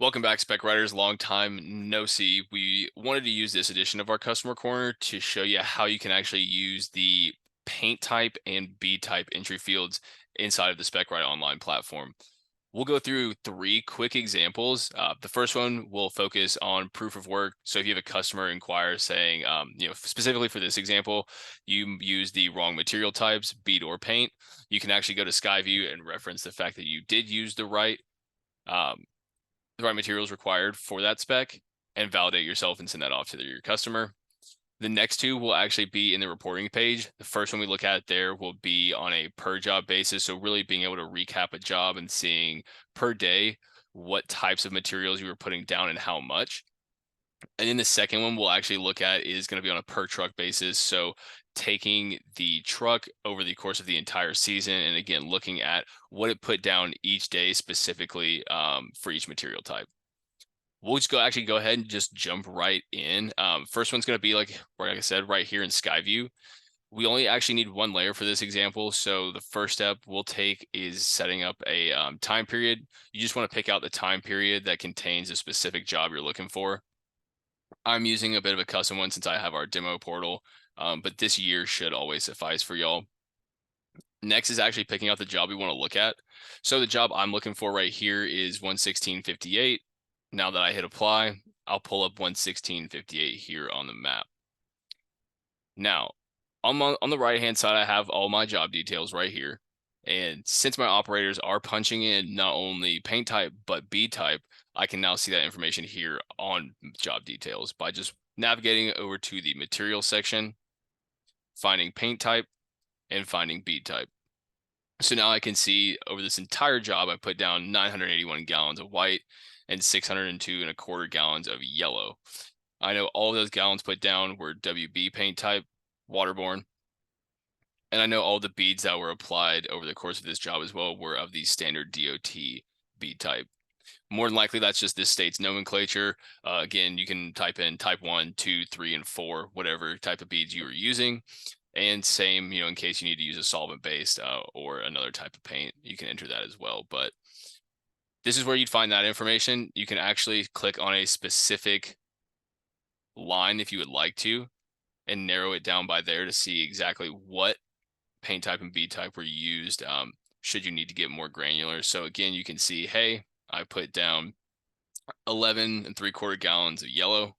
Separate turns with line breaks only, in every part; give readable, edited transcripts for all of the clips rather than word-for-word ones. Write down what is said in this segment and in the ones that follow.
Welcome back, Spec Writers. Long time no see. We wanted to use this edition of our customer corner to show you how you can actually use the paint type and bead type entry fields inside of the Spec-Rite online platform. We'll go through three quick examples. The first one will focus on proof of work. So if you have a customer inquire saying, specifically for this example, you use the wrong material types, bead or paint, you can actually go to Skyview and reference the fact that you did use um, the right materials required for that spec and validate yourself and send that off to your customer. The next two will actually be in the reporting page. The first one we look at there will be on a per job basis. So really being able to recap a job and seeing per day what types of materials you were putting down and how much. And then the second one we'll actually look at is going to be on a per truck basis. So taking the truck over the course of the entire season and again looking at what it put down each day specifically for each material type. We'll just go ahead and just jump right in. First one's going to be like I said, right here in Skyview. We only actually need one layer for this example. So the first step we'll take is setting up a time period. You just want to pick out the time period that contains a specific job you're looking for. I'm using a bit of a custom one since I have our demo portal, but this year should always suffice for y'all. Next is actually picking out the job we want to look at. So the job I'm looking for right here is 116.58. Now that I hit apply, I'll pull up 116.58 here on the map. Now, on the right-hand side, I have all my job details right here. And since my operators are punching in not only paint type, but bead type, I can now see that information here on job details by just navigating over to the material section, finding paint type, and finding bead type. So now I can see over this entire job, I put down 981 gallons of white and 602 and a quarter gallons of yellow. I know all of those gallons put down were WB paint type, waterborne. And I know all the beads that were applied over the course of this job as well were of the standard DOT bead type. More than likely, that's just this state's nomenclature. Again, you can type in type 1, 2, 3, and 4, whatever type of beads you were using. And same, in case you need to use a solvent-based or another type of paint, you can enter that as well. But this is where you'd find that information. You can actually click on a specific line if you would like to and narrow it down by there to see exactly what paint type and bead type were used should you need to get more granular. So again, you can see, hey, I put down 11 and 3/4 gallons of yellow.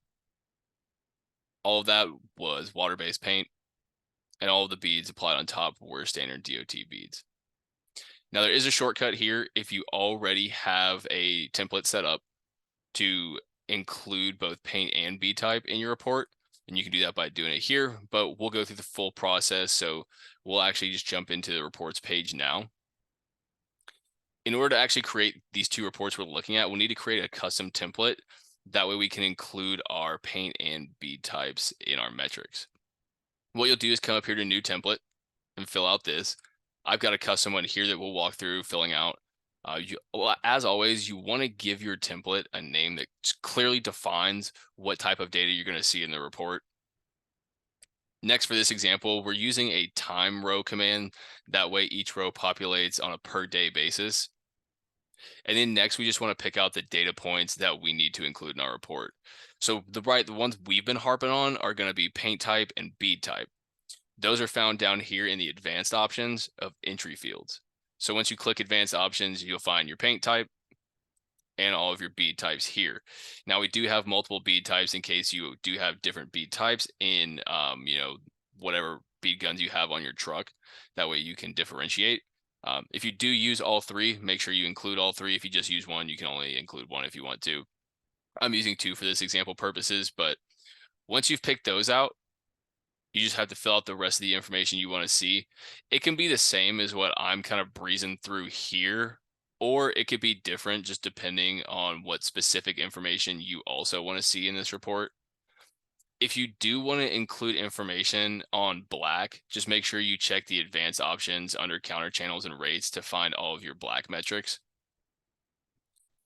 All of that was water-based paint, and all of the beads applied on top were standard DOT beads. Now there is a shortcut here if you already have a template set up to include both paint and bead type in your report, and you can do that by doing it here, but we'll go through the full process. So we'll actually just jump into the reports page now. In order to actually create these two reports we're looking at, we'll need to create a custom template. That way we can include our paint and bead types in our metrics. What you'll do is come up here to new template and fill out this. I've got a custom one here that we'll walk through filling out. As always, you want to give your template a name that clearly defines what type of data you're going to see in the report. Next, for this example, we're using a time row command. That way each row populates on a per day basis. And then next, we just want to pick out the data points that we need to include in our report. So the ones we've been harping on are going to be paint type and bead type. Those are found down here in the advanced options of entry fields. So once you click advanced options, you'll find your paint type and all of your bead types here. Now we do have multiple bead types in case you do have different bead types in, whatever bead guns you have on your truck. That way you can differentiate. If you do use all three, make sure you include all three. If you just use one, you can only include one if you want to. I'm using two for this example purposes, but once you've picked those out, you just have to fill out the rest of the information you want to see. It can be the same as what I'm kind of breezing through here, or it could be different just depending on what specific information you also want to see in this report. If you do want to include information on black, just make sure you check the advanced options under counter channels and rates to find all of your black metrics.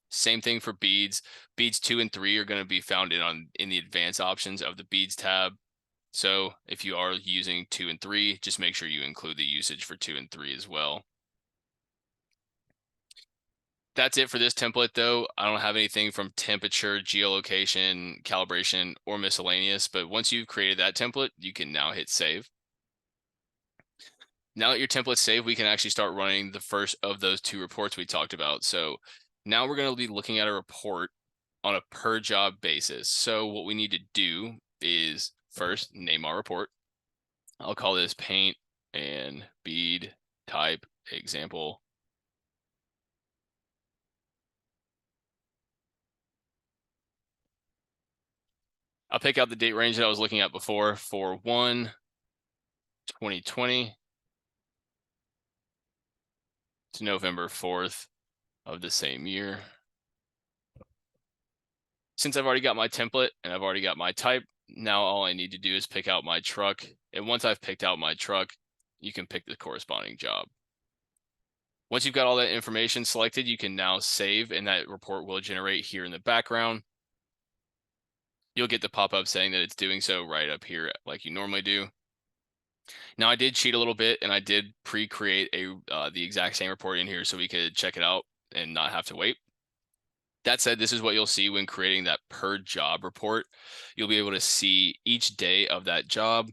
Same thing for beads. Beads 2 and 3 are going to be found in the advanced options of the beads tab. So if you are using 2 and 3, just make sure you include the usage for 2 and 3 as well. That's it for this template though. I don't have anything from temperature, geolocation, calibration, or miscellaneous, but once you've created that template, you can now hit save. Now that your template's saved, we can actually start running the first of those two reports we talked about. So now we're going to be looking at a report on a per job basis. So what we need to do is first name our report. I'll call this paint and bead type example. I'll pick out the date range that I was looking at before for 1/2020 to November 4th of the same year. Since I've already got my template and I've already got my type, now all I need to do is pick out my truck. And once I've picked out my truck, you can pick the corresponding job. Once you've got all that information selected, you can now save, and that report will generate here in the background. You'll get the pop-up saying that it's doing so right up here like you normally do. Now I did cheat a little bit and I did pre-create the exact same report in here so we could check it out and not have to wait. That said, this is what you'll see when creating that per job report. You'll be able to see each day of that job,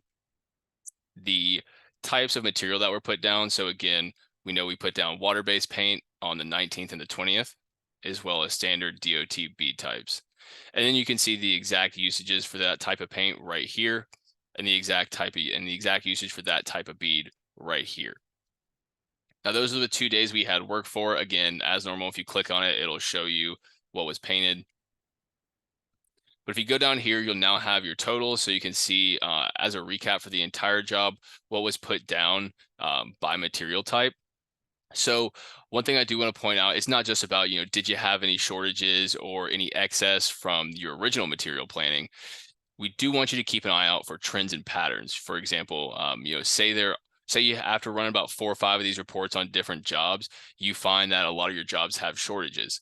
the types of material that were put down. So again, we know we put down water-based paint on the 19th and the 20th, as well as standard DOT bead types. And then you can see the exact usages for that type of paint right here, and the exact usage for that type of bead right here. Now, those are the 2 days we had work for. Again, as normal, if you click on it, it'll show you what was painted. But if you go down here, you'll now have your total. So you can see as a recap for the entire job, what was put down by material type. So one thing I do want to point out, it's not just about, did you have any shortages or any excess from your original material planning? We do want you to keep an eye out for trends and patterns. For example, say you after running about 4 or 5 of these reports on different jobs, you find that a lot of your jobs have shortages.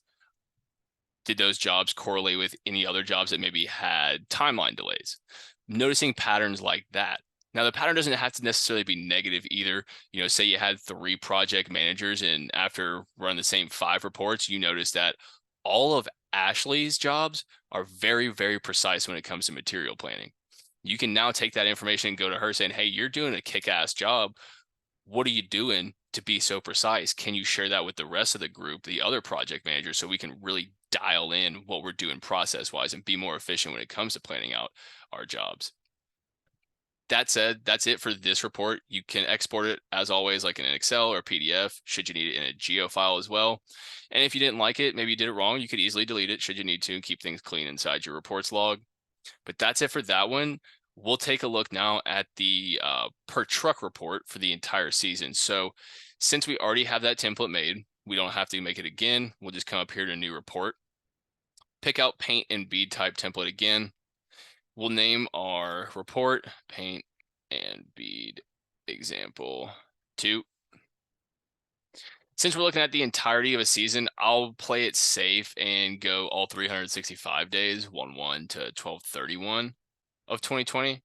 Did those jobs correlate with any other jobs that maybe had timeline delays? Noticing patterns like that. Now, the pattern doesn't have to necessarily be negative either. Say you had 3 project managers, and after running the same 5 reports, you notice that all of Ashley's jobs are very, very precise when it comes to material planning. You can now take that information and go to her saying, hey, you're doing a kick-ass job. What are you doing to be so precise? Can you share that with the rest of the group, the other project managers, so we can really dial in what we're doing process-wise and be more efficient when it comes to planning out our jobs? That said, that's it for this report. You can export it as always, like in an Excel or PDF, should you need it in a geo file as well. And if you didn't like it, maybe you did it wrong, you could easily delete it should you need to and keep things clean inside your reports log. But that's it for that one. We'll take a look now at the per truck report for the entire season. So since we already have that template made, we don't have to make it again. We'll just come up here to a new report, pick out paint and bead type template again. We'll name our report paint and bead example 2. Since we're looking at the entirety of a season, I'll play it safe and go all 365 days, 1/1 to 12/31 of 2020.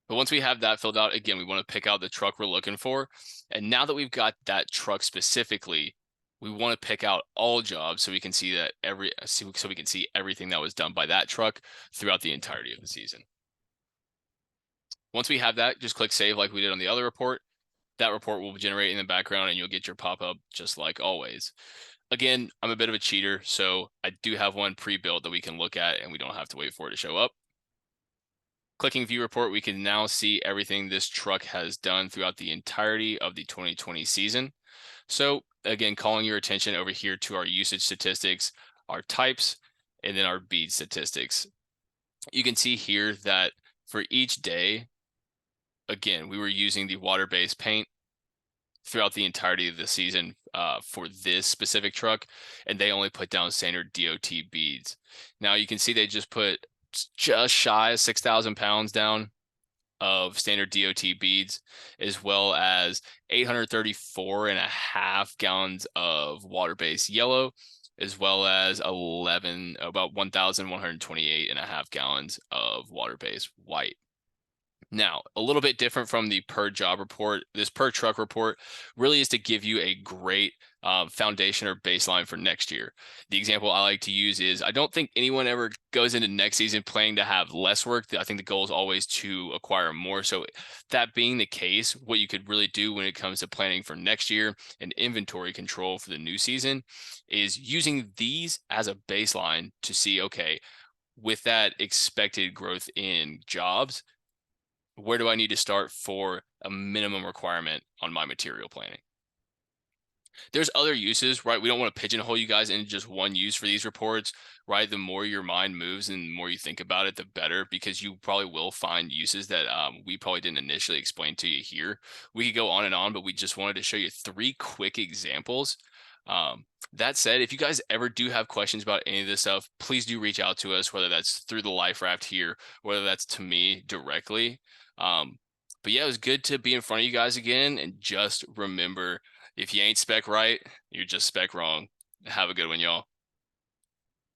But once we have that filled out, again, we want to pick out the truck we're looking for. And now that we've got that truck specifically, we want to pick out all jobs so we can see that so we can see everything that was done by that truck throughout the entirety of the season. Once we have that, just click save like we did on the other report. That report will generate in the background and you'll get your pop-up just like always. Again, I'm a bit of a cheater, so I do have one pre-built that we can look at and we don't have to wait for it to show up. Clicking view report, we can now see everything this truck has done throughout the entirety of the 2020 season. So again, calling your attention over here to our usage statistics, our types, and then our bead statistics. You can see here that for each day, again, we were using the water-based paint throughout the entirety of the season for this specific truck, and they only put down standard DOT beads. Now you can see they just put just shy of 6,000 pounds down of standard DOT beads, as well as 834.5 gallons of water-based yellow, as well as about 1,128.5 gallons of water-based white. Now, a little bit different from the per job report. This per truck report really is to give you a great foundation or baseline for next year. The example I like to use is I don't think anyone ever goes into next season planning to have less work. I think the goal is always to acquire more. So, that being the case, what you could really do when it comes to planning for next year and inventory control for the new season is using these as a baseline to see, okay, with that expected growth in jobs, where do I need to start for a minimum requirement on my material planning? There's other uses, right? We don't want to pigeonhole you guys into just one use for these reports, right? The more your mind moves and the more you think about it, the better, because you probably will find uses that we probably didn't initially explain to you here. We could go on and on, but we just wanted to show you three quick examples. That said, if you guys ever do have questions about any of this stuff, please do reach out to us, whether that's through the Life Raft here, whether that's to me directly. Um, but yeah, it was good to be in front of you guys again. And just remember, if you ain't spec right, you're just spec wrong. Have a good one, y'all.